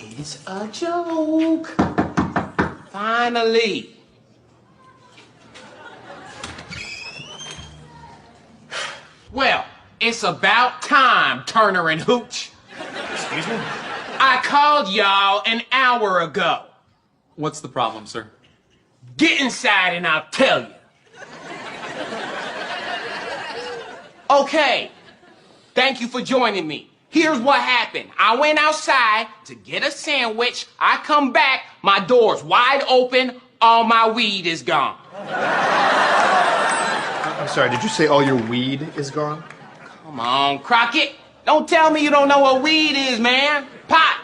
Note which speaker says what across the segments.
Speaker 1: It's a joke. Finally. Well, it's about time, Turner and Hooch.
Speaker 2: Excuse me?
Speaker 1: I called y'all an hour ago.
Speaker 2: What's the problem, sir?
Speaker 1: Get inside and I'll tell you. Okay. Thank you for joining me. Here's what happened. I went outside to get a sandwich. I come back, my door's wide open, all my weed is gone.
Speaker 3: I'm sorry, did you say all your weed is gone?
Speaker 1: Come on, Crockett. Don't tell me you don't know what weed is, man. Pot,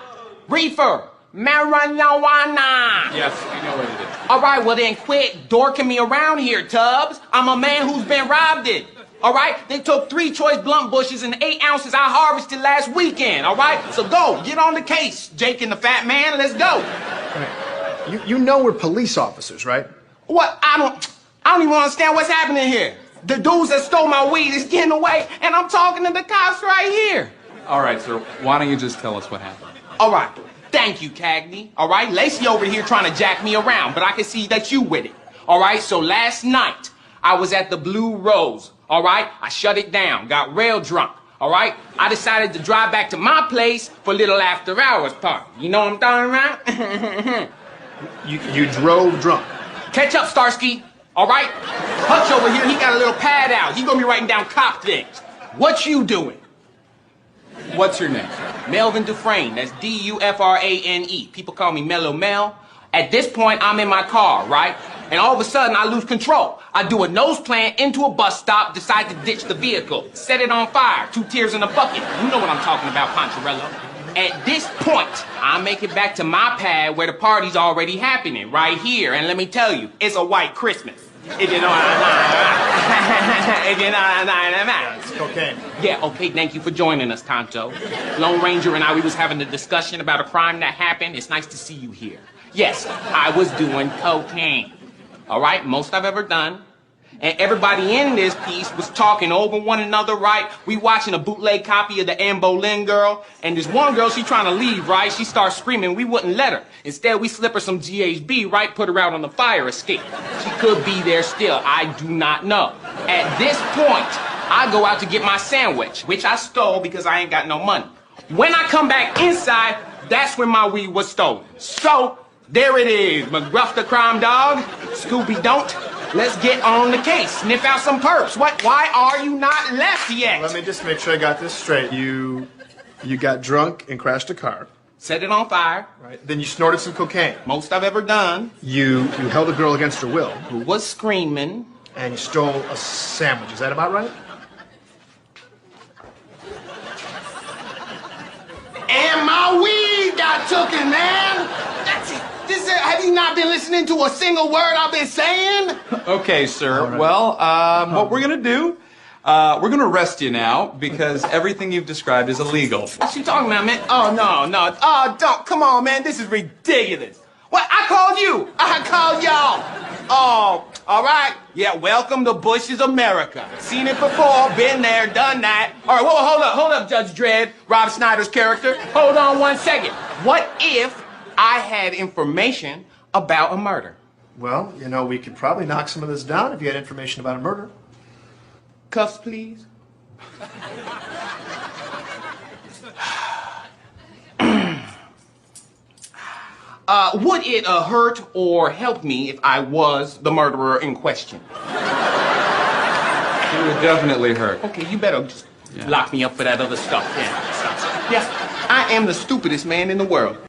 Speaker 1: reefer, marijuana.
Speaker 2: Yes, we know what it is.
Speaker 1: All right, well then quit dorking me around here, Tubbs. I'm a man who's been robbed it. All right? They took 3 choice blunt bushes and 8 ounces I harvested last weekend. All right? So go, get on the case, Jake and the fat man. Let's go.
Speaker 3: Right. You know we're police officers, right?
Speaker 1: What? I don't even understand what's happening here. The dudes that stole my weed is getting away, and I'm talking to the cops right here.
Speaker 2: All right, sir. Why don't you just tell us what happened?
Speaker 1: All right. Thank you, Cagney. All right? Lacey over here trying to jack me around, but I can see that you with it. All right? So last night, I was at the Blue Rose. All right? I shut it down, got real drunk. All right? I decided to drive back to my place for a little after hours party. You know what I'm talking about?
Speaker 3: You drove drunk.
Speaker 1: Catch up, Starsky. All right? Hutch over here, he got a little pad out. He gonna be writing down cop things. What you doing?
Speaker 2: What's your name, sir?
Speaker 1: Melvin Dufresne. That's D-U-F-R-A-N-E. People call me Mellow Mel. At this point, I'm in my car, right? And all of a sudden, I lose control. I do a nose plant into a bus stop, decide to ditch the vehicle, set it on fire, 2 tears in a bucket. You know what I'm talking about, Poncherello. At this point, I make it back to my pad where the party's already happening, right here. And let me tell you, it's a white Christmas. If you know what I'm If you know what I'm
Speaker 3: It's cocaine.
Speaker 1: Yeah, okay, thank you for joining us, Tonto. Lone Ranger and I, we was having a discussion about a crime that happened. It's nice to see you here. Yes, I was doing cocaine. All right, most I've ever done. And everybody in this piece was talking over one another, right? We watching a bootleg copy of the Anne Boleyn girl, and this one girl, she trying to leave, right? She starts screaming, we wouldn't let her. Instead, we slip her some GHB, right? Put her out on the fire escape. She could be there still, I do not know. At this point, I go out to get my sandwich, which I stole because I ain't got no money. When I come back inside, that's when my weed was stolen. So, there it is, McGruff the crime dog, Scooby don't. Let's get on the case. Sniff out some perps. What? Why are you not left yet?
Speaker 3: Let me just make sure I got this straight. You got drunk and crashed a car.
Speaker 1: Set it on fire.
Speaker 3: Right. Then you snorted some cocaine.
Speaker 1: Most I've ever done.
Speaker 3: You held a girl against her will.
Speaker 1: Who was screaming.
Speaker 3: And you stole a sandwich. Is that about right?
Speaker 1: And my weed got taken, man. That's it. Have you not been listening to a single word I've been saying?
Speaker 2: Okay, sir.
Speaker 3: Right.
Speaker 2: Well, what we're going to do, we're going to arrest you now because everything you've described is illegal.
Speaker 1: What you talking about, man? Oh, no. Oh, don't. Come on, man. This is ridiculous. What? I called you. I called y'all. Oh, all right. Yeah, welcome to Bush's America. Seen it before, been there, done that. All right, well, hold up, Judge Dredd, Rob Schneider's character. Hold on 1 second. What if I had information about a murder?
Speaker 3: Well, you know, we could probably knock some of this down if you had information about a murder.
Speaker 1: Cuffs, please. Would it hurt or help me if I was the murderer in question?
Speaker 2: It would definitely hurt.
Speaker 1: Okay, you better just lock me up for that other stuff then. Yeah, I am the stupidest man in the world.